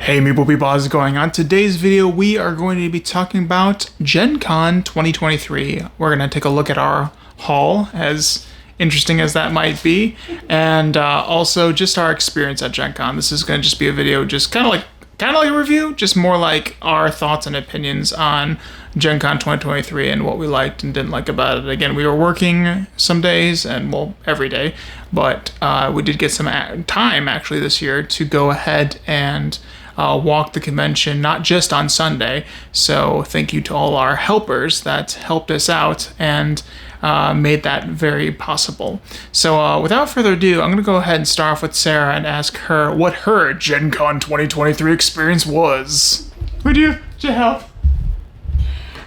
Hey Meeple People, how's it going? On today's video, we are going to be talking about Gen Con 2023. We're going to take a look at our haul, as interesting as that might be, and also just our experience at Gen Con. This is going to just be a video just kind of like a review, just more like our thoughts and opinions on Gen Con 2023 and what we liked and didn't like about it. Again, we were working some days, and well, every day, but we did get some time actually this year to go ahead and walk the convention, not just on Sunday. So thank you to all our helpers that helped us out and made that very possible. So without further ado, I'm going to go ahead and start off with Sarah and ask her what her Gen Con 2023 experience was. Would you help?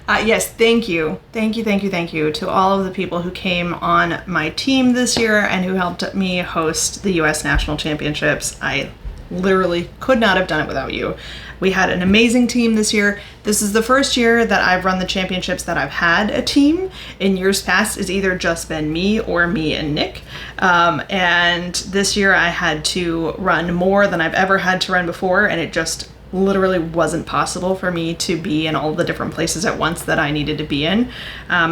Yes, thank you to all of the people who came on my team this year and who helped me host the U.S. National Championships. I literally could not have done it without you. We had an amazing team this year. This is the first year that I've run the championships that I've had a team. In years past, it's either just been me or me and Nick. And this year I had to run more than I've ever had to run before, and it just literally wasn't possible for me to be in all the different places at once that I needed to be in.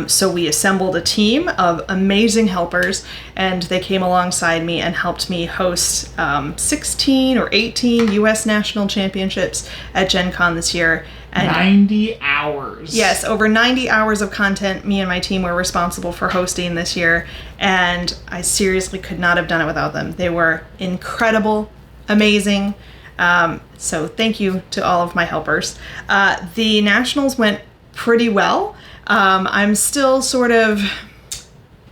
So we assembled a team of amazing helpers, and they came alongside me and helped me host 16 or 18 U.S. National Championships at Gen Con this year. And 90 hours. Yes, over 90 hours of content me and my team were responsible for hosting this year, and I seriously could not have done it without them. They were incredible, amazing. So thank you to all of my helpers. The nationals went pretty well. I'm still sort of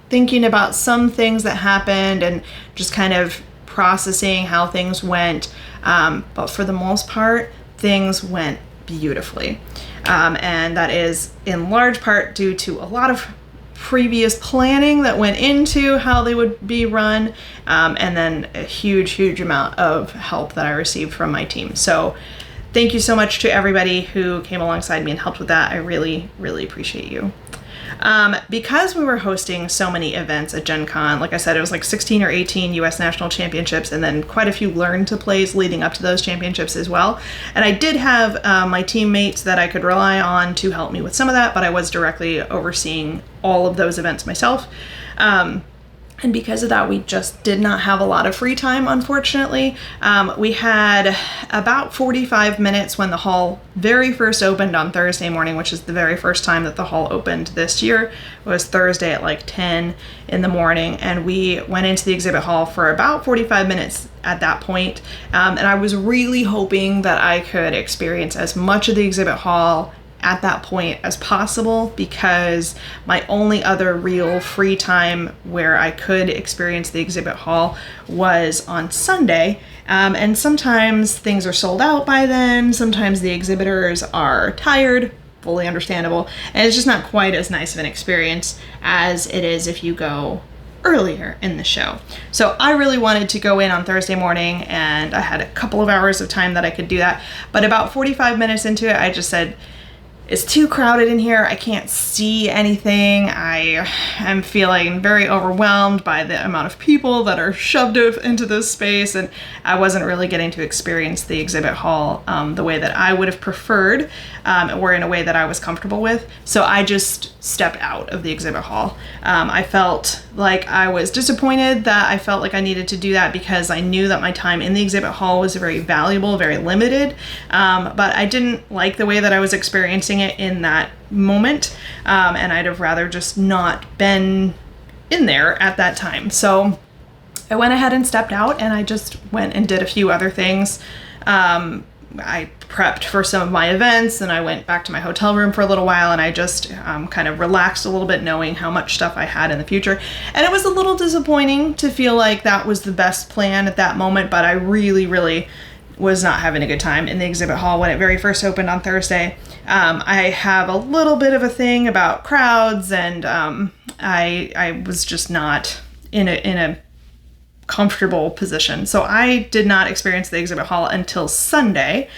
thinking about some things that happened and just kind of processing how things went. But for the most part, things went beautifully. And that is in large part due to a lot of previous planning that went into how they would be run, and then a huge amount of help that I received from my team. So thank you so much to everybody who came alongside me and helped with that. I really appreciate you. Because we were hosting so many events at Gen Con, like I said, it was like 16 or 18 U.S. National Championships, and then quite a few learn to plays leading up to those championships as well. And I did have my teammates that I could rely on to help me with some of that, but I was directly overseeing all of those events myself. And because of that, we just did not have a lot of free time, unfortunately. We had about 45 minutes when the hall very first opened on Thursday morning, which is the very first time that the hall opened this year. It was Thursday at like 10 in the morning, and we went into the exhibit hall for about 45 minutes at that point. And I was really hoping that I could experience as much of the exhibit hall at that point as possible, because my only other real free time where I could experience the exhibit hall was on Sunday. And sometimes things are sold out by then, sometimes the exhibitors are tired, fully understandable, and it's just not quite as nice of an experience as it is if you go earlier in the show. So I really wanted to go in on Thursday morning, and I had a couple of hours of time that I could do that, but about 45 minutes into it, I just said, it's too crowded in here. I can't see anything. I am feeling very overwhelmed by the amount of people that are shoved into this space, and I wasn't really getting to experience the exhibit hall the way that I would have preferred, or in a way that I was comfortable with. So I just stepped out of the exhibit hall. I felt like I was disappointed that I felt like I needed to do that, because I knew that my time in the exhibit hall was very valuable, very limited, but I didn't like the way that I was experiencing it in that moment, and I'd have rather just not been in there at that time. So I went ahead and stepped out, and I just went and did a few other things. I prepped for some of my events, and I went back to my hotel room for a little while, and I just kind of relaxed a little bit, knowing how much stuff I had in the future. And it was a little disappointing to feel like that was the best plan at that moment, but I really was not having a good time in the exhibit hall when it very first opened on Thursday. I have a little bit of a thing about crowds, and I was just not in a comfortable position. So I did not experience the exhibit hall until Sunday.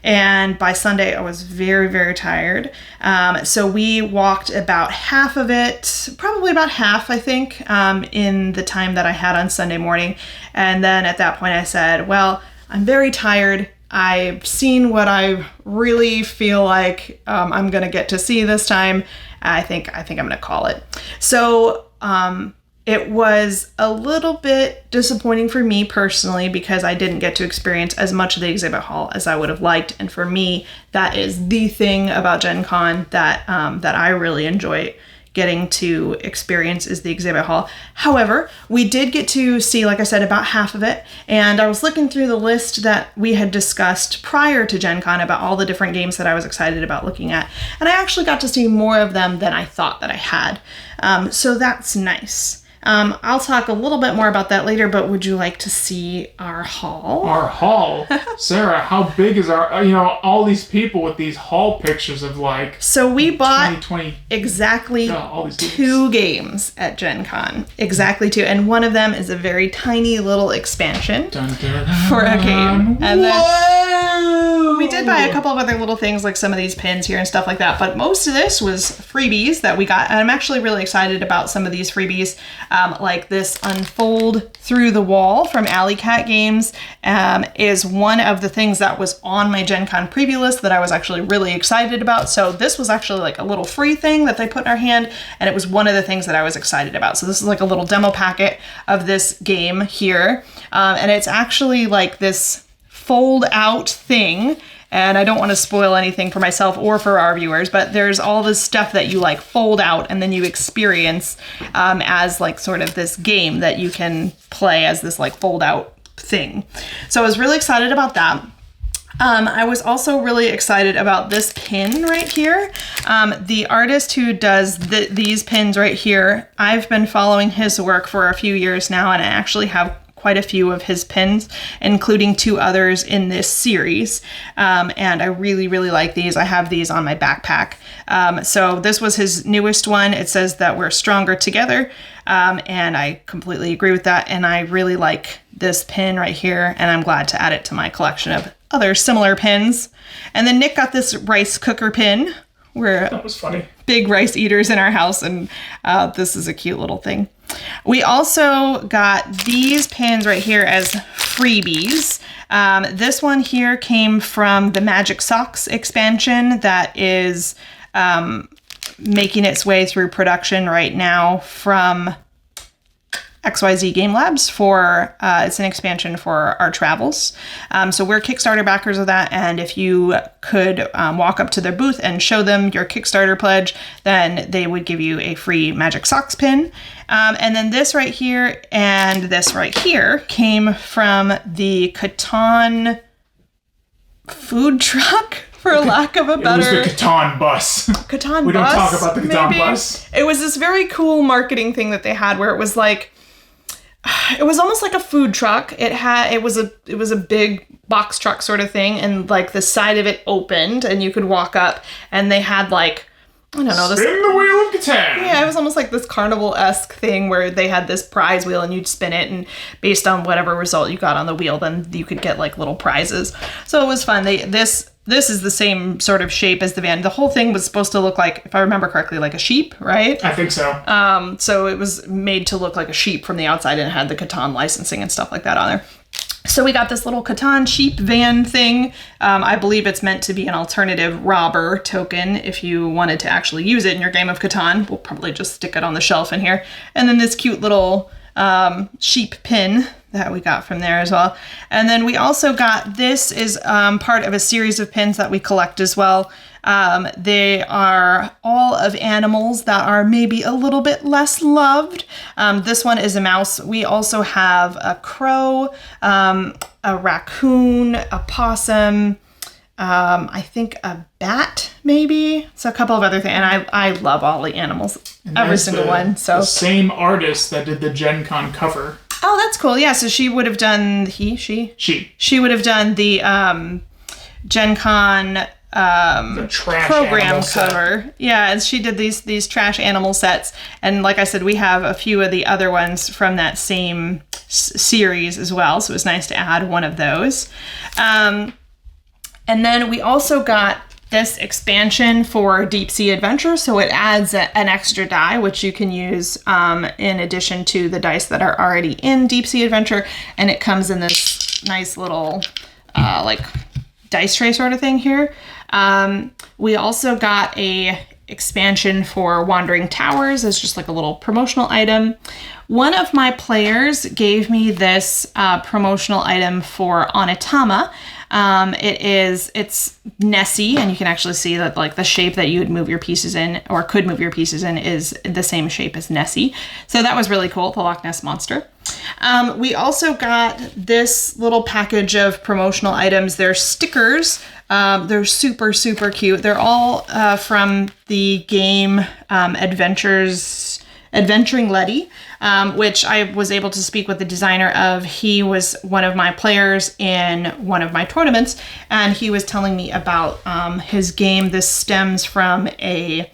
And by Sunday, I was very tired. So we walked about half of it, probably about half, I think, in the time that I had on Sunday morning. And then at that point I said, well, I'm very tired. I've seen what I really feel like I'm gonna get to see this time. I think I'm gonna call it. So it was a little bit disappointing for me personally because I didn't get to experience as much of the exhibit hall as I would have liked. And for me, that is the thing about Gen Con that I really enjoy getting to experience is the exhibit hall. However, we did get to see, like I said, about half of it. And I was looking through the list that we had discussed prior to Gen Con about all the different games that I was excited about looking at. And I actually got to see more of them than I thought that I had. So that's nice. I'll talk a little bit more about that later, but would you like to see our hall? Our hall? Sarah, how big is our, all these people with these hall pictures of like... So we bought 2020, exactly all these 2 games at Gen Con. Exactly 2. And one of them is a very tiny little expansion for a game. And then we did buy a couple of other little things like some of these pins here and stuff like that. But most of this was freebies that we got. And I'm actually really excited about some of these freebies. Like this Unfold Through the Wall from Alley Cat Games is one of the things that was on my Gen Con preview list that I was actually really excited about. So this was actually like a little free thing that they put in our hand, and it was one of the things that I was excited about. So this is like a little demo packet of this game here, and it's actually like this fold out thing. And I don't want to spoil anything for myself or for our viewers, but there's all this stuff that you like fold out and then you experience as like sort of this game that you can play as this like fold out thing. So I was really excited about that. I was also really excited about this pin right here. The artist who does these pins right here, I've been following his work for a few years now, and I actually have quite a few of his pins, including 2 others in this series. And I really, really like these. I have these on my backpack. So this was his newest one. It says that we're stronger together. And I completely agree with that. And I really like this pin right here. And I'm glad to add it to my collection of other similar pins. And then Nick got this rice cooker pin. That was funny. Big rice eaters in our house, and this is a cute little thing. We also got these pins right here as freebies. This one here came from the Magic Socks expansion that is making its way through production right now from XYZ Game Labs for, it's an expansion for our travels. So we're Kickstarter backers of that. And if you could walk up to their booth and show them your Kickstarter pledge, then they would give you a free Magic Socks pin. And then this right here and this right here came from the Catan food truck, for lack of a better... It was the Catan bus. Catan bus? We don't talk about the Catan bus. It was this very cool marketing thing that they had where it was like, it was almost like a food truck. It was a big box truck sort of thing, and like the side of it opened and you could walk up, and they had like, I don't know, this spin the wheel of Catan. Yeah, it was almost like this carnival-esque thing where they had this prize wheel and you'd spin it, and based on whatever result you got on the wheel, then you could get like little prizes. So it was fun. This is the same sort of shape as the van. The whole thing was supposed to look like, if I remember correctly, like a sheep, right? I think so. So it was made to look like a sheep from the outside, and it had the Catan licensing and stuff like that on there. So we got this little Catan sheep van thing. I believe it's meant to be an alternative robber token if you wanted to actually use it in your game of Catan. We'll probably just stick it on the shelf in here. And then this cute little sheep pin that we got from there as well. And then we also got, this is part of a series of pins that we collect as well. They are all of animals that are maybe a little bit less loved. This one is a mouse. We also have a crow, a raccoon, a possum, I think a bat maybe. So a couple of other things. And I love all the animals, every single one. So the same artist that did the Gen Con cover. Oh, that's cool. Yeah, so she would have done, she would have done the Gen Con the trash program cover. Yeah, and she did these trash animal sets. And like I said, we have a few of the other ones from that same series as well. So it was nice to add one of those. And then we also got this expansion for Deep Sea Adventure. So it adds an extra die, which you can use in addition to the dice that are already in Deep Sea Adventure. And it comes in this nice little like dice tray sort of thing here. We also got a expansion for Wandering Towers as just like a little promotional item. One of my players gave me this promotional item for Onitama. It's Nessie, and you can actually see that like the shape that you would move your pieces in, or could move your pieces in, is the same shape as Nessie. So that was really cool, the Loch Ness Monster. We also got this little package of promotional items. They're stickers. They're super, super cute. They're all from the game Adventuring Letty, which I was able to speak with the designer of. He was one of my players in one of my tournaments, and he was telling me about his game. This stems from a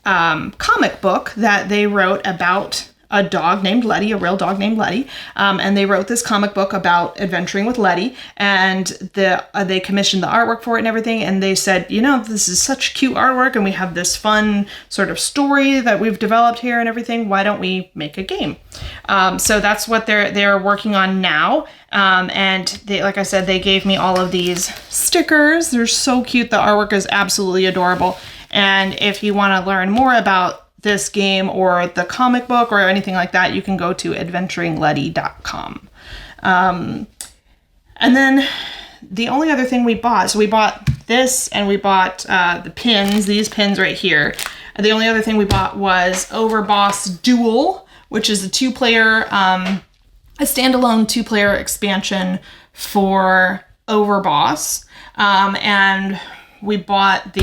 comic book that they wrote about a dog named Letty, a real dog named Letty, and they wrote this comic book about adventuring with Letty, and they commissioned the artwork for it and everything, and they said, you know, this is such cute artwork, and we have this fun sort of story that we've developed here and everything, why don't we make a game? So that's what they're working on now, and they, like I said, they gave me all of these stickers. They're so cute. The artwork is absolutely adorable, and if you want to learn more about this game or the comic book or anything like that, you can go to adventuringletty.com. And then the only other thing we bought, so we bought this, and we bought the pins, these pins right here. The only other thing we bought was Overboss Duel, which is a two-player, a standalone two-player expansion for Overboss. And we bought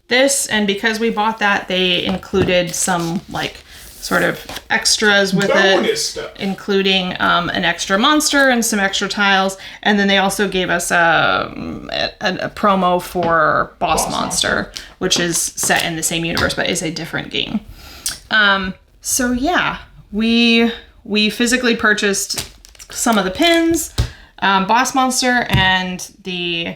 this, and because we bought that, they included some like sort of extras with Bonus it, stuff. including an extra monster and some extra tiles, and then they also gave us a promo for Boss Monster, which is set in the same universe but is a different game. So yeah, we physically purchased some of the pins, Boss Monster, and the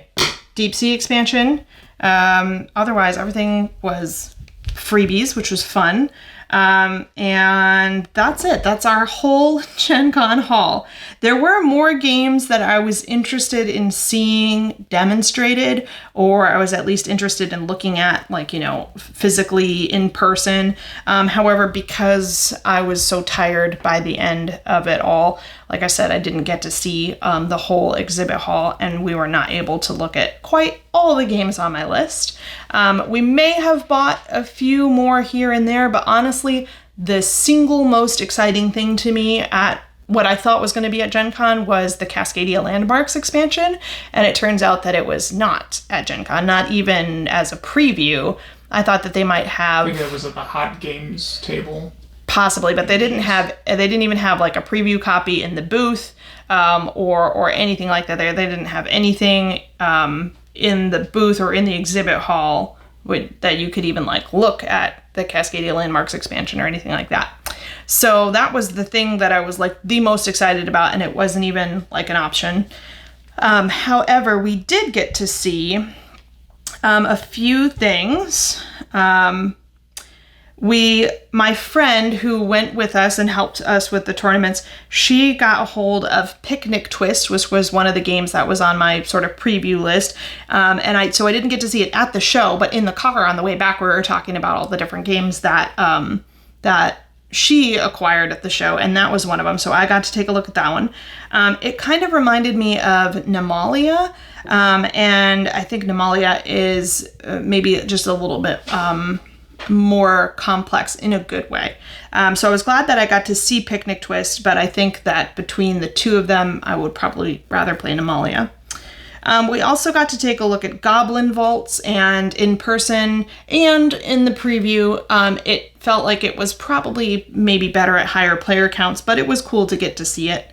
Deep Sea expansion. Otherwise, everything was freebies, which was fun. And that's it. That's our whole Gen Con haul. There were more games that I was interested in seeing demonstrated, or I was at least interested in looking at, like, you know, physically in person. However, because I was so tired by the end of it all, like I said, I didn't get to see the whole exhibit hall, and we were not able to look at quite all the games on my list. We may have bought a few more here and there, but honestly, the single most exciting thing to me at what I thought was going to be at Gen Con was the Cascadia Landmarks expansion, and it turns out that it was not at Gen Con, not even as a preview. I thought that they might have... I think it was at the Hot Games table. Possibly, but they didn't even have like a preview copy in the booth, or anything like that. They didn't have anything in the booth or in the exhibit hall that you could even like look at the Cascadia Landmarks expansion or anything like that. So that was the thing that I was like the most excited about, and it wasn't even like an option. However, we did get to see a few things. My friend who went with us and helped us with the tournaments, she got a hold of Picnic Twist, which was one of the games that was on my sort of preview list. So I didn't get to see it at the show, but in the car on the way back, we were talking about all the different games that she acquired at the show, and that was one of them. So I got to take a look at that one. It kind of reminded me of Nemalia, and I think Nemalia is maybe just a little bit more complex in a good way. So I was glad that I got to see Picnic Twist, but I think that between the two of them, I would probably rather play Nemalia. We also got to take a look at Goblin Vaults, and in person and in the preview, it felt like it was probably maybe better at higher player counts, but it was cool to get to see it.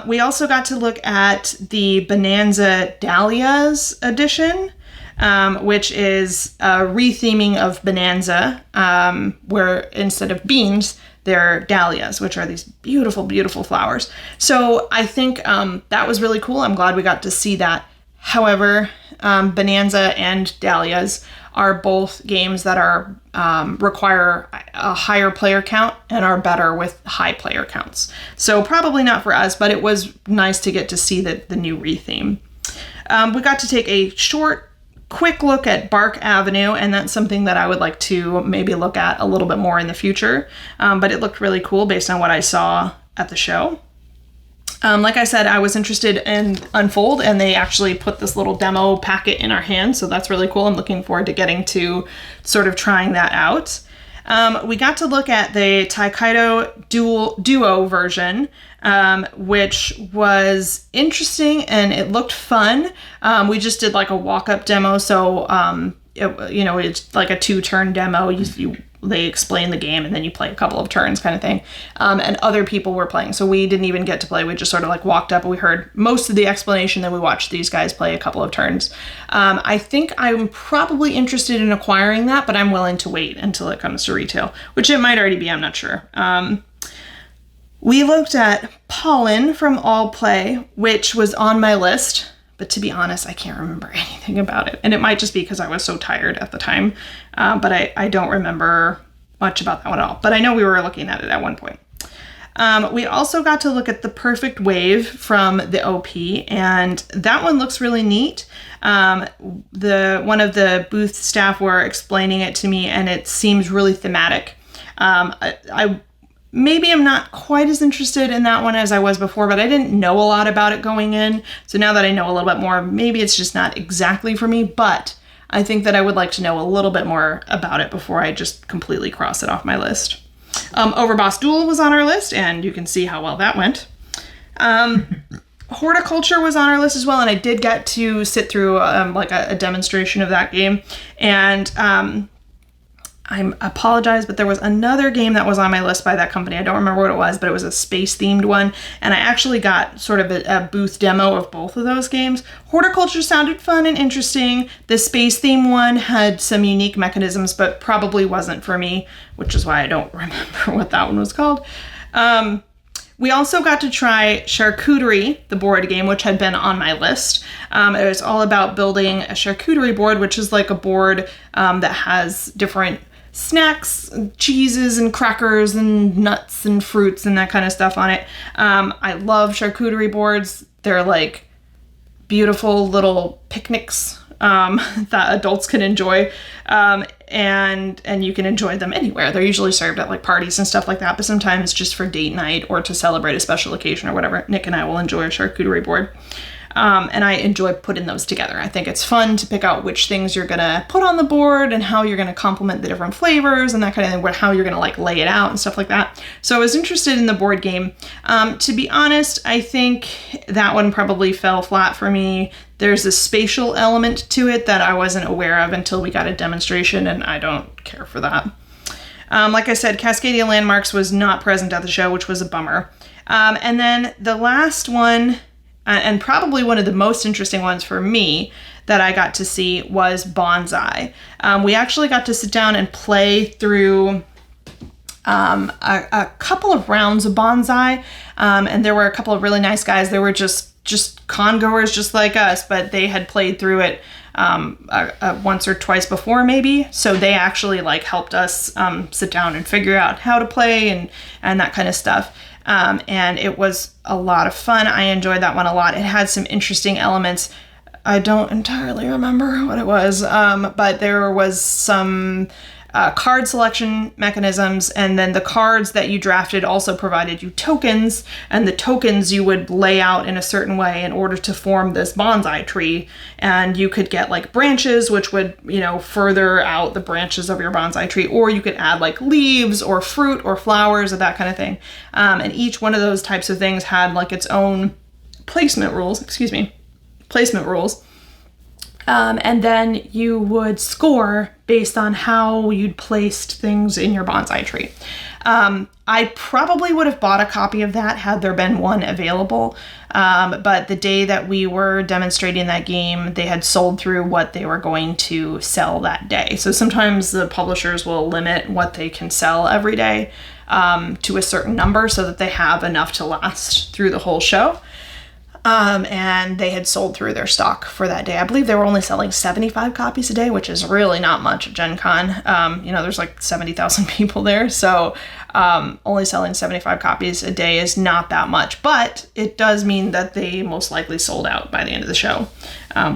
We also got to look at the Bonanza Dahlias edition, which is a retheming of Bonanza, where instead of beans, they're dahlias, which are these beautiful, beautiful flowers. So I think that was really cool. I'm glad we got to see that. However, Bonanza and Dahlias are both games that are require a higher player count and are better with high player counts. So probably not for us, but it was nice to get to see the new retheme. We got to take a quick look at Bark Avenue, and that's something that I would like to maybe look at a little bit more in the future. But it looked really cool based on what I saw at the show. Like I said, I was interested in Unfold, and they actually put this little demo packet in our hands, so that's really cool. I'm looking forward to getting to sort of trying that out. We got to look at the Taikaido Duo version, which was interesting and it looked fun. We just did like a walk-up demo, so it's like a 2-turn demo. They explain the game and then you play a couple of turns kind of thing. And other people were playing, so we didn't even get to play. We just sort of like walked up and we heard most of the explanation, then we watched these guys play a couple of turns. I think I'm probably interested in acquiring that, but I'm willing to wait until it comes to retail, which it might already be, I'm not sure. We looked at Pollen from All Play, which was on my list. But to be honest, I can't remember anything about it. And it might just be because I was so tired at the time. But I don't remember much about that one at all. But I know we were looking at it at one point. We also got to look at The Perfect Wave from the OP. And that one looks really neat. One of the booth staff were explaining it to me, and it seems really thematic. Maybe I'm not quite as interested in that one as I was before, but I didn't know a lot about it going in. So now that I know a little bit more, maybe it's just not exactly for me, but I think that I would like to know a little bit more about it before I just completely cross it off my list. Overboss Duel was on our list, and you can see how well that went. Horticulture was on our list as well, and I did get to sit through like a demonstration of that game. And I apologize, but there was another game that was on my list by that company. I don't remember what it was, but it was a space-themed one, and I actually got sort of a booth demo of both of those games. Horticulture sounded fun and interesting. The space-themed one had some unique mechanisms, but probably wasn't for me, which is why I don't remember what that one was called. We also got to try Charcuterie, the board game, which had been on my list. It was all about building a charcuterie board, which is like a board that has different snacks, cheeses and crackers and nuts and fruits and that kind of stuff on it. I love charcuterie boards. They're like beautiful little picnics that adults can enjoy. And you can enjoy them anywhere. They're usually served at like parties and stuff like that, but sometimes just for date night or to celebrate a special occasion or whatever. Nick and I will enjoy a charcuterie board. And I enjoy putting those together. I think it's fun to pick out which things you're gonna put on the board and how you're gonna complement the different flavors and that kind of thing, how you're gonna like lay it out and stuff like that. So I was interested in the board game. To be honest, I think that one probably fell flat for me. There's a spatial element to it that I wasn't aware of until we got a demonstration, and I don't care for that. Like I said, Cascadia Landmarks was not present at the show, which was a bummer. And then the last one, and probably one of the most interesting ones for me that I got to see, was Bonsai. We actually got to sit down and play through a couple of rounds of Bonsai, and there were a couple of really nice guys. They were just con-goers just like us, but they had played through it once or twice before maybe, so they actually like helped us sit down and figure out how to play and that kind of stuff. And it was a lot of fun. I enjoyed that one a lot. It had some interesting elements. I don't entirely remember what it was, but there was some card selection mechanisms, and then the cards that you drafted also provided you tokens, and the tokens you would lay out in a certain way in order to form this bonsai tree. And you could get like branches, which would, further out the branches of your bonsai tree, or you could add like leaves or fruit or flowers or that kind of thing. And each one of those types of things had like its own placement rules. And then you would score based on how you'd placed things in your bonsai tree. I probably would have bought a copy of that had there been one available. But the day that we were demonstrating that game, they had sold through what they were going to sell that day. So sometimes the publishers will limit what they can sell every day to a certain number so that they have enough to last through the whole show. And they had sold through their stock for that day. I believe they were only selling 75 copies a day, which is really not much at Gen Con. There's like 70,000 people there, so only selling 75 copies a day is not that much, but it does mean that they most likely sold out by the end of the show,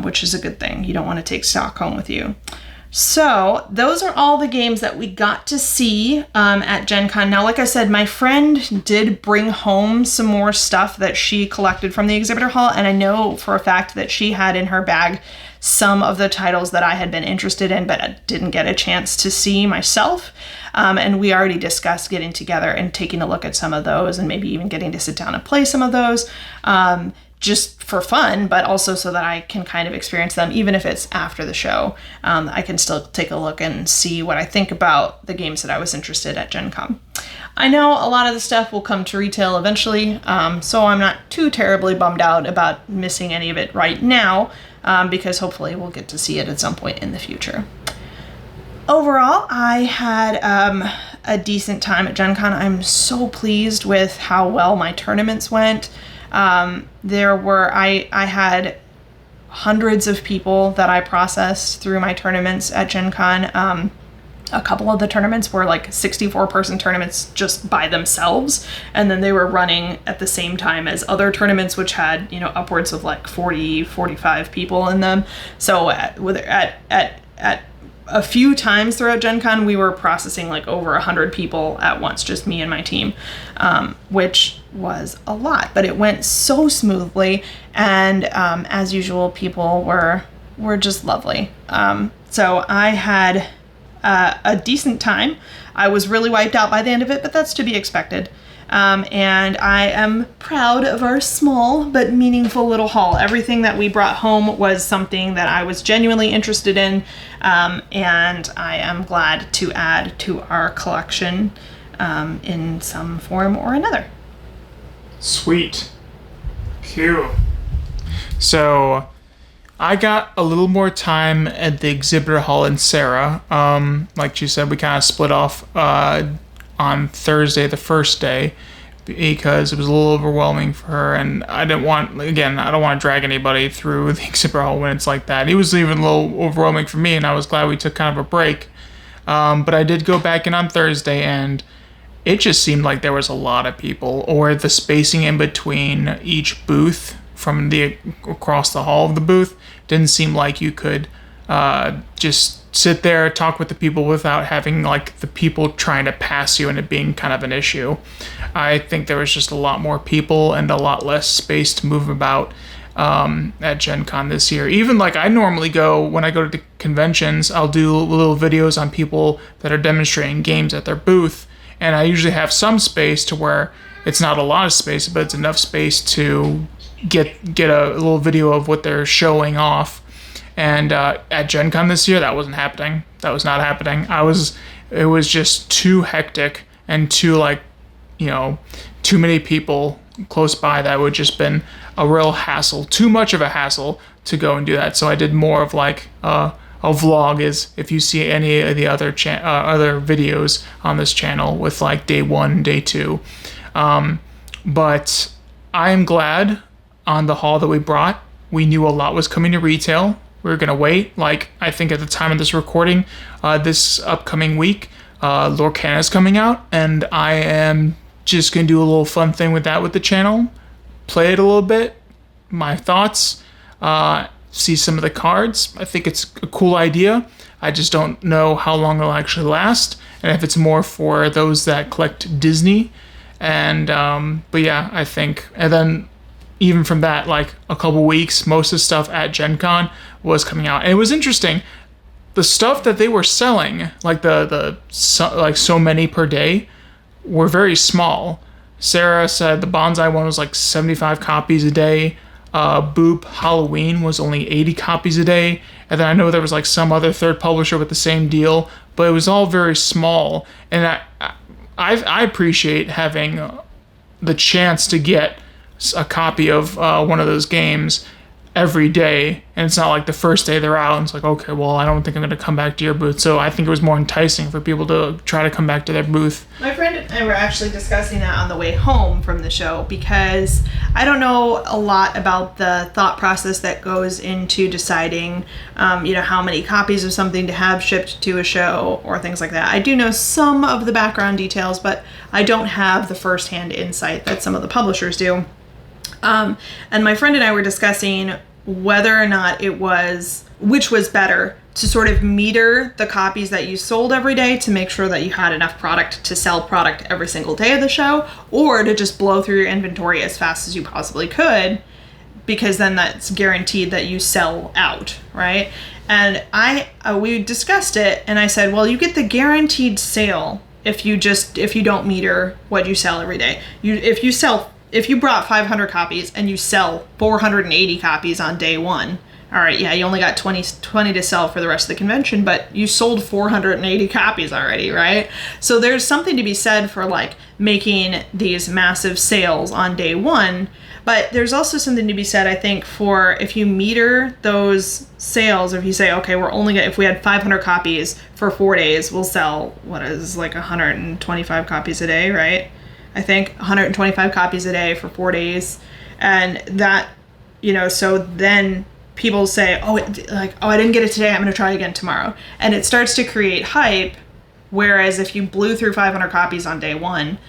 which is a good thing. You don't want to take stock home with you. So those are all the games that we got to see at Gen Con. Now, like I said, my friend did bring home some more stuff that she collected from the exhibitor hall, and I know for a fact that she had in her bag some of the titles that I had been interested in, but I didn't get a chance to see myself. And we already discussed getting together and taking a look at some of those, and maybe even getting to sit down and play some of those. Just for fun, but also so that I can kind of experience them, even if it's after the show. I can still take a look and see what I think about the games that I was interested at Gen Con. I know a lot of the stuff will come to retail eventually, so I'm not too terribly bummed out about missing any of it right now, because hopefully we'll get to see it at some point in the future. Overall, I had a decent time at Gen Con. I'm so pleased with how well my tournaments went. I had hundreds of people that I processed through my tournaments at Gen Con. A couple of the tournaments were like 64-person tournaments just by themselves, and then they were running at the same time as other tournaments which had, upwards of like 40, 45 people in them. So at a few times throughout Gen Con, we were processing like over 100 people at once, just me and my team, which was a lot, but it went so smoothly, and as usual, people were just lovely. So I had a decent time. I was really wiped out by the end of it, but that's to be expected. And I am proud of our small but meaningful little haul. Everything that we brought home was something that I was genuinely interested in, and I am glad to add to our collection in some form or another. Sweet. Cute. So I got a little more time at the exhibitor hall in Sarah. Like she said, we kind of split off on Thursday, the first day, because it was a little overwhelming for her, and I don't want to drag anybody through the exhibitor hall when it's like that. It was even a little overwhelming for me, and I was glad we took kind of a break. But I did go back in on Thursday, and it just seemed like there was a lot of people, or the spacing in between each booth from across the hall of the booth didn't seem like you could just sit there, talk with the people without having like the people trying to pass you and it being kind of an issue. I think there was just a lot more people and a lot less space to move about at Gen Con this year. Even like I normally go, when I go to the conventions, I'll do little videos on people that are demonstrating games at their booth, and I usually have some space to where it's not a lot of space, but it's enough space to get a little video of what they're showing off. And at Gen Con this year, that wasn't happening. That was not happening. It was just too hectic and too too many people close by. That would just been a real hassle, too much of a hassle to go and do that. So I did more of like a vlog, is if you see any of the other other videos on this channel with like day 1, day 2. But I am glad on the haul that we brought. We knew a lot was coming to retail. We were going to wait. Like, I think at the time of this recording, this upcoming week, Lorcana is coming out, and I am just going to do a little fun thing with that with the channel. Play it a little bit, my thoughts, see some of the cards. I think it's a cool idea. I just don't know how long it'll actually last, and if it's more for those that collect Disney. And, but yeah, I think, and then even from that, like a couple weeks, most of the stuff at Gen Con was coming out. And it was interesting. The stuff that they were selling, like so many per day, were very small. Sarah said the Bonsai one was like 75 copies a day. Boop Halloween was only 80 copies a day. And then I know there was like some other third publisher with the same deal, but it was all very small. And I appreciate having the chance to get a copy of one of those games every day, and it's not like the first day they're out and it's like, okay, well, I don't think I'm going to come back to your booth. So I think it was more enticing for people to try to come back to their booth. My friend and I were actually discussing that on the way home from the show, because I don't know a lot about the thought process that goes into deciding, how many copies of something to have shipped to a show or things like that. I do know some of the background details, but I don't have the firsthand insight that some of the publishers do. And my friend and I were discussing whether or not which was better, to sort of meter the copies that you sold every day to make sure that you had enough product to sell product every single day of the show, or to just blow through your inventory as fast as you possibly could, because then that's guaranteed that you sell out, right? And we discussed it, and I said, well, you get the guaranteed sale if you don't meter what you sell every day. If you brought 500 copies and you sell 480 copies on day one, all right, yeah, you only got 20 to sell for the rest of the convention, but you sold 480 copies already, right? So there's something to be said for like making these massive sales on day one, but there's also something to be said, I think, for if you meter those sales, if you say, okay, if we had 500 copies for 4 days, we'll sell, 125 copies a day, right? I think 125 copies a day for 4 days. And that, so then people say, I didn't get it today, I'm going to try again tomorrow. And it starts to create hype. Whereas if you blew through 500 copies on day one,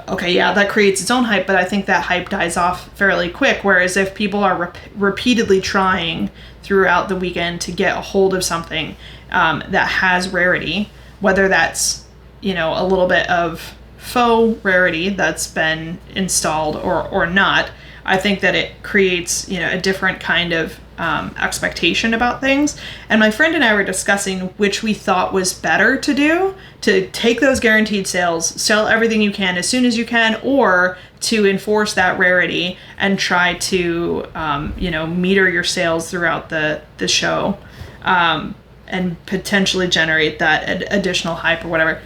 okay, yeah, that creates its own hype, but I think that hype dies off fairly quick. Whereas if people are repeatedly trying throughout the weekend to get a hold of something that has rarity, whether that's, a little bit of faux rarity that's been installed or not, I think that it creates, a different kind of expectation about things. And my friend and I were discussing which we thought was better to do, to take those guaranteed sales, sell everything you can as soon as you can, or to enforce that rarity and try to, meter your sales throughout the show, and potentially generate that additional hype or whatever.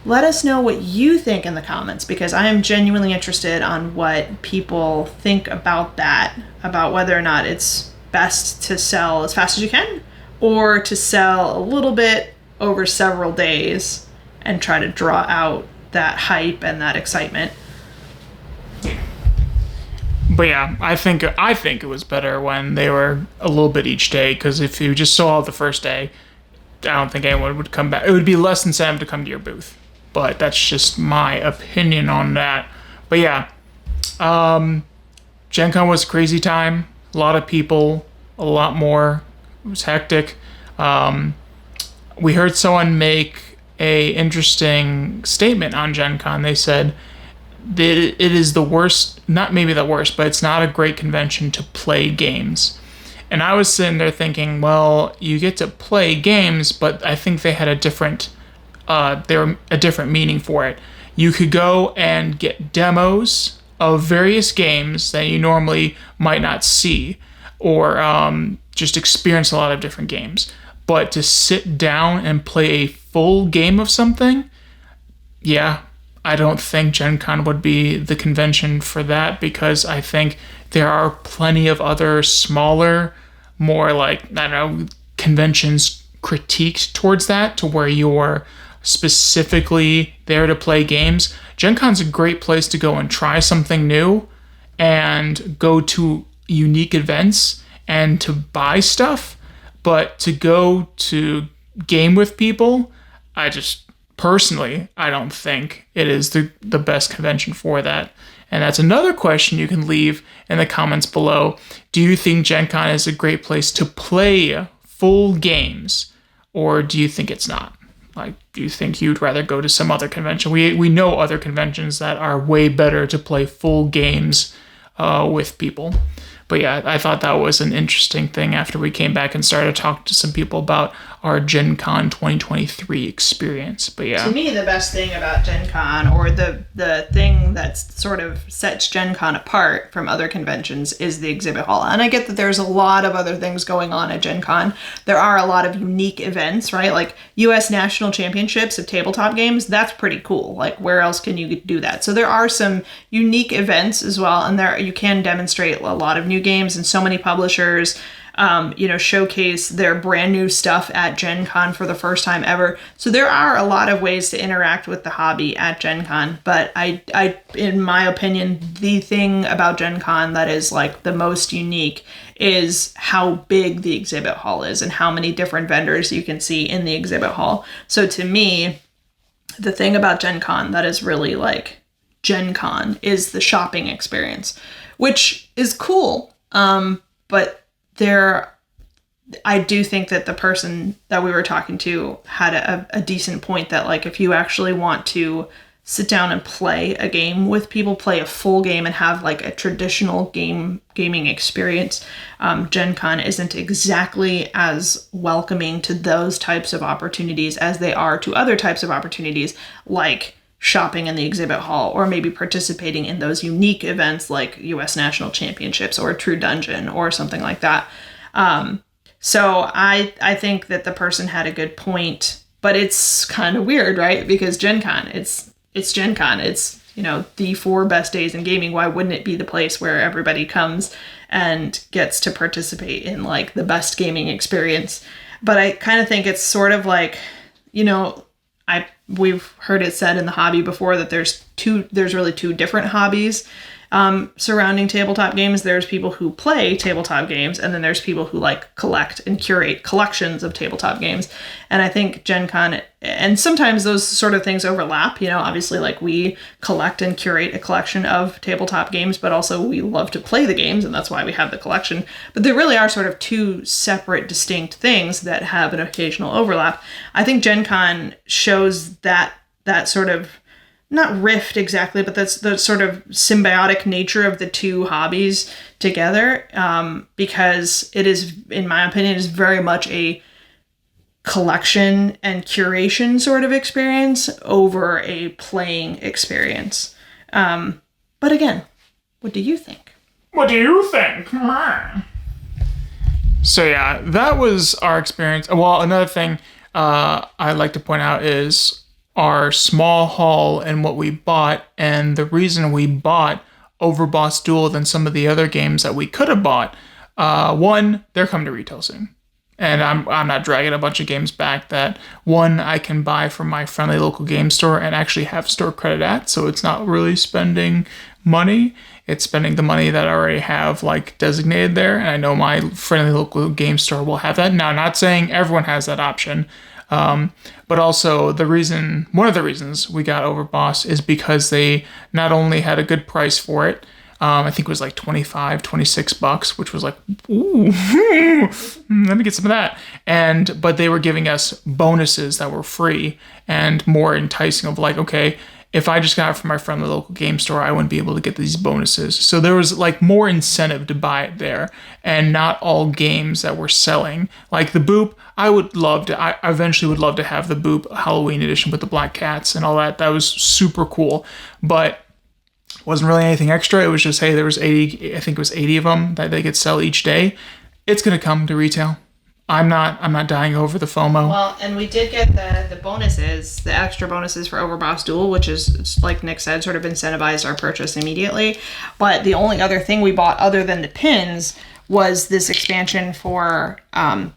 Let us know what you think in the comments, because I am genuinely interested on what people think about that, about whether or not it's best to sell as fast as you can, or to sell a little bit over several days and try to draw out that hype and that excitement. But yeah, I think it was better when they were a little bit each day, because if you just sold the first day, I don't think anyone would come back. It would be less incentive to come to your booth. But that's just my opinion on that. But yeah, Gen Con was a crazy time. A lot of people, a lot more. It was hectic. We heard someone make a interesting statement on Gen Con. They said that it is the worst, not maybe the worst, but it's not a great convention to play games. And I was sitting there thinking, well, you get to play games, but I think they had a different meaning for it. You could go and get demos of various games that you normally might not see, or just experience a lot of different games. But to sit down and play a full game of something, yeah, I don't think Gen Con would be the convention for that, because I think there are plenty of other smaller, more like, conventions critiqued towards that, to where you're specifically there to play games. Gen Con's a great place to go and try something new and go to unique events and to buy stuff, but to go to game with people, I don't think it is the best convention for that. And that's another question you can leave in the comments below. Do you think Gen Con is a great place to play full games, or do you think it's not? Like, do you think you'd rather go to some other convention? We know other conventions that are way better to play full games with people. But yeah, I thought that was an interesting thing after we came back and started talking to some people about our Gen Con 2023 experience. But yeah. To me, the best thing about Gen Con, or the thing that sort of sets Gen Con apart from other conventions, is the exhibit hall. And I get that there's a lot of other things going on at Gen Con. There are a lot of unique events, right? Like U.S. National Championships of tabletop games. That's pretty cool. Like, where else can you do that? So there are some unique events as well. And there you can demonstrate a lot of new games, and so many publishers, showcase their brand new stuff at Gen Con for the first time ever. So there are a lot of ways to interact with the hobby at Gen Con, but I in my opinion, the thing about Gen Con that is like the most unique is how big the exhibit hall is and how many different vendors you can see in the exhibit hall. So to me, the thing about Gen Con that is really like Gen Con is the shopping experience, which is cool. But I do think that the person that we were talking to had a decent point that, like, if you actually want to sit down and play a game with people, play a full game and have like a traditional gaming experience, Gen Con isn't exactly as welcoming to those types of opportunities as they are to other types of opportunities, like shopping in the exhibit hall, or maybe participating in those unique events like US National Championships or True Dungeon or something like that. So I think that the person had a good point, but it's kind of weird, right? Because Gen Con, it's Gen Con. It's, the 4 best days in gaming. Why wouldn't it be the place where everybody comes and gets to participate in like the best gaming experience? But I kind of think it's sort of like, we've heard it said in the hobby before that there's really 2 different hobbies surrounding tabletop games. There's people who play tabletop games, and then there's people who like collect and curate collections of tabletop games. And I think Gen Con, and sometimes those sort of things overlap, obviously, like we collect and curate a collection of tabletop games, but also we love to play the games, and that's why we have the collection. But there really are sort of 2 separate, distinct things that have an occasional overlap. I think Gen Con shows that sort of, not rift exactly, but that's the sort of symbiotic nature of the 2 hobbies together, because it is, in my opinion, is very much a collection and curation sort of experience over a playing experience. But again, what do you think? What do you think? So yeah, that was our experience. Well, another thing I'd like to point out is our small haul and what we bought, and the reason we bought Overboss Duel than some of the other games that we could have bought. One, they're coming to retail soon, and I'm not dragging a bunch of games back that, one, I can buy from my friendly local game store and actually have store credit at, so it's not really spending money. It's spending the money that I already have like designated there, and I know my friendly local game store will have that. Now, not saying everyone has that option. But also one of the reasons we got Overboss is because they not only had a good price for it, I think it was like $26, which was like, ooh, let me get some of that. But they were giving us bonuses that were free and more enticing of like, okay, if I just got it from my friend, the local game store, I wouldn't be able to get these bonuses. So there was like more incentive to buy it there, and not all games that were selling. Like the Boop, I eventually would love to have the Boop Halloween edition with the black cats and all that. That was super cool, but wasn't really anything extra. It was just, hey, there was 80, I think it was 80 of them that they could sell each day. It's going to come to retail. I'm not dying over the FOMO. Well, and we did get the bonuses, the extra bonuses for Overboss Duel, which is, like Nick said, sort of incentivized our purchase immediately. But the only other thing we bought other than the pins was this expansion for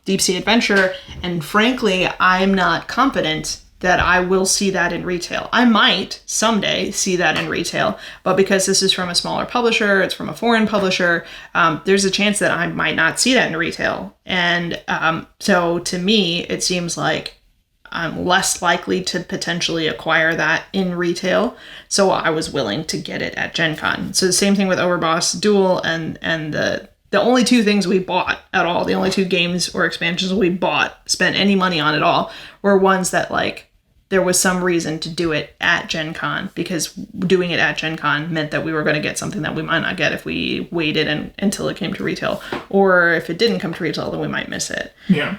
Deep Sea Adventure. And frankly, I'm not confident that I will see that in retail. I might someday see that in retail, but because this is from a smaller publisher, it's from a foreign publisher, there's a chance that I might not see that in retail. And so to me, it seems like I'm less likely to potentially acquire that in retail. So I was willing to get it at Gen Con. So the same thing with Overboss Duel and the only 2 things we bought at all, the only 2 games or expansions we bought, spent any money on at all, were ones that like there was some reason to do it at Gen Con, because doing it at Gen Con meant that we were going to get something that we might not get if we waited until it came to retail, or if it didn't come to retail, then we might miss it. Yeah.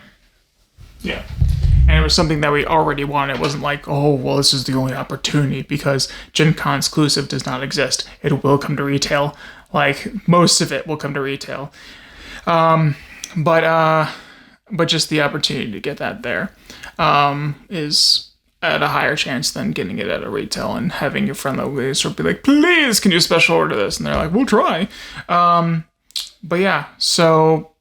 And it was something that we already wanted. It wasn't like, oh, well, this is the only opportunity, because Gen Con exclusive does not exist. It will come to retail. Like, most of it will come to retail. But just the opportunity to get that there is at a higher chance than getting it at a retail and having your friend that sort of be like, please, can you special order this? And they're like, we'll try. But yeah, so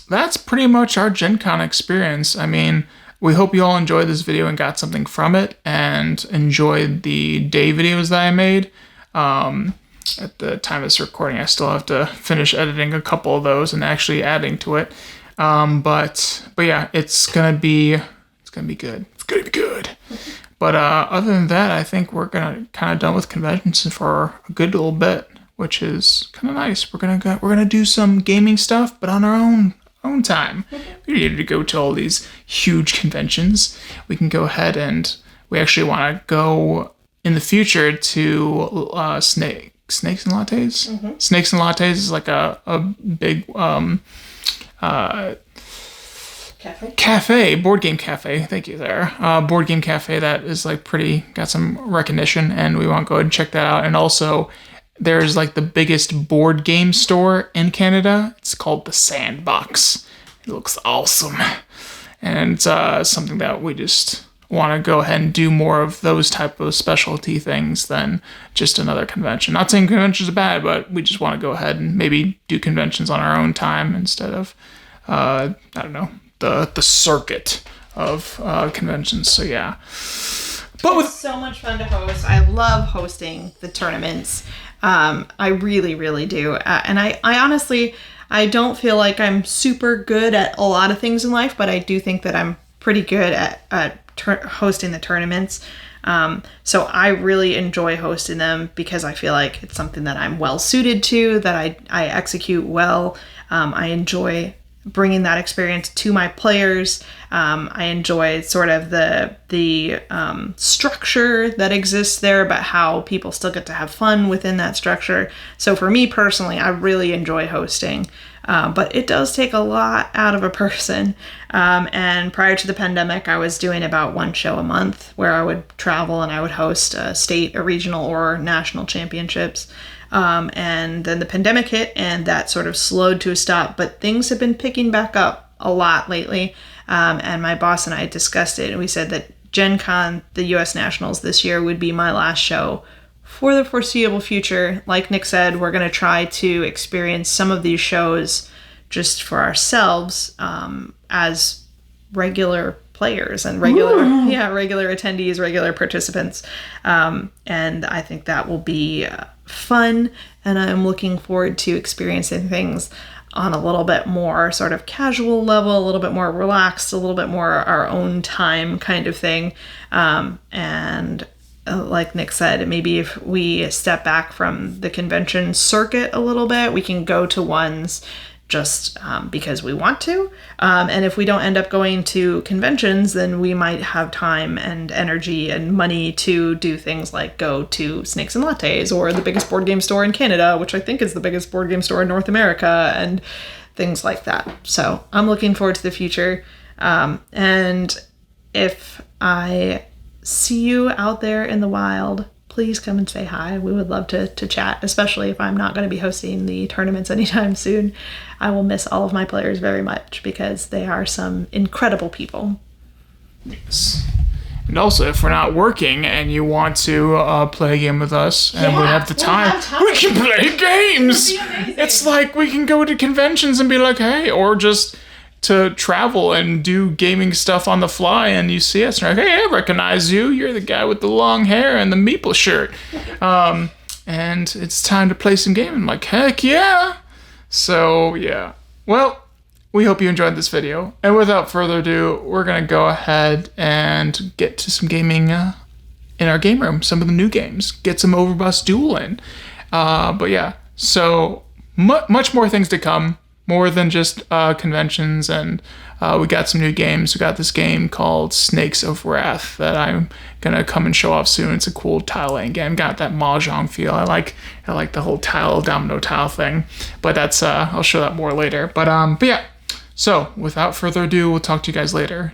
that's pretty much our Gen Con experience. I mean, we hope you all enjoyed this video and got something from it and enjoyed the day videos that I made. At the time of this recording, I still have to finish editing a couple of those and actually adding to it. But yeah, it's gonna be good. It's gonna be good. But other than that, I think we're gonna kind of done with conventions for a good little bit, which is kind of nice. We're gonna do some gaming stuff, but on our own time. We don't need to go to all these huge conventions. We can go ahead and we actually want to go in the future to Snakes and Lattes. Mm-hmm. Snakes and Lattes is like a big cafe, board game cafe. Thank you there. Board game cafe that is like got some recognition, and we want to go ahead and check that out. And also, there's like the biggest board game store in Canada. It's called the Sandbox. It looks awesome, and it's something that we just want to go ahead and do more of those type of specialty things than just another convention. Not saying conventions are bad, but we just want to go ahead and maybe do conventions on our own time instead of I don't know, the circuit of conventions. So yeah, but it's so much fun to host. I love hosting the tournaments. I really, really do. And I honestly, I don't feel like I'm super good at a lot of things in life, but I do think that I'm pretty good at hosting the tournaments. So I really enjoy hosting them because I feel like it's something that I'm well suited to, that I execute well. I enjoy bringing that experience to my players. I enjoy sort of the structure that exists there, but how people still get to have fun within that structure. So for me personally, I really enjoy hosting, but it does take a lot out of a person. And prior to the pandemic, I was doing about one show a month where I would travel and I would host a state, a regional, or national championships. And then the pandemic hit and that sort of slowed to a stop, but things have been picking back up a lot lately. And my boss and I discussed it, and we said that Gen Con, the US Nationals this year, would be my last show for the foreseeable future. Like Nick said, we're going to try to experience some of these shows just for ourselves, as regular players and regular attendees, regular participants. And I think that will be fun, and I'm looking forward to experiencing things on a little bit more sort of casual level, a little bit more relaxed, a little bit more our own time kind of thing. And like Nick said, maybe if we step back from the convention circuit a little bit, we can go to ones just because we want to. And if we don't end up going to conventions, then we might have time and energy and money to do things like go to Snakes and Lattes or the biggest board game store in Canada, which I think is the biggest board game store in North America, and things like that. So I'm looking forward to the future. And if I see you out there in the wild, please come and say hi. We would love to chat, especially if I'm not going to be hosting the tournaments anytime soon. I will miss all of my players very much because they are some incredible people. Yes. And also, if we're not working and you want to play a game with us and we have the time, we can play games. It's like we can go to conventions and be like, hey, or just to travel and do gaming stuff on the fly, and you see us and you're like, hey, I recognize you. You're the guy with the long hair and the meeple shirt. And it's time to play some game. I'm like, heck yeah. So, yeah. Well, we hope you enjoyed this video. And without further ado, we're going to go ahead and get to some gaming in our game room. Some of the new games. Get some Overbus Duel in. But yeah, so much more things to come. More than just conventions, and we got some new games. We got this game called Snakes of Wrath that I'm gonna come and show off soon. It's a cool tile laying game. Got that mahjong feel. I like the whole domino tile thing. But that's I'll show that more later. But yeah. So without further ado, we'll talk to you guys later.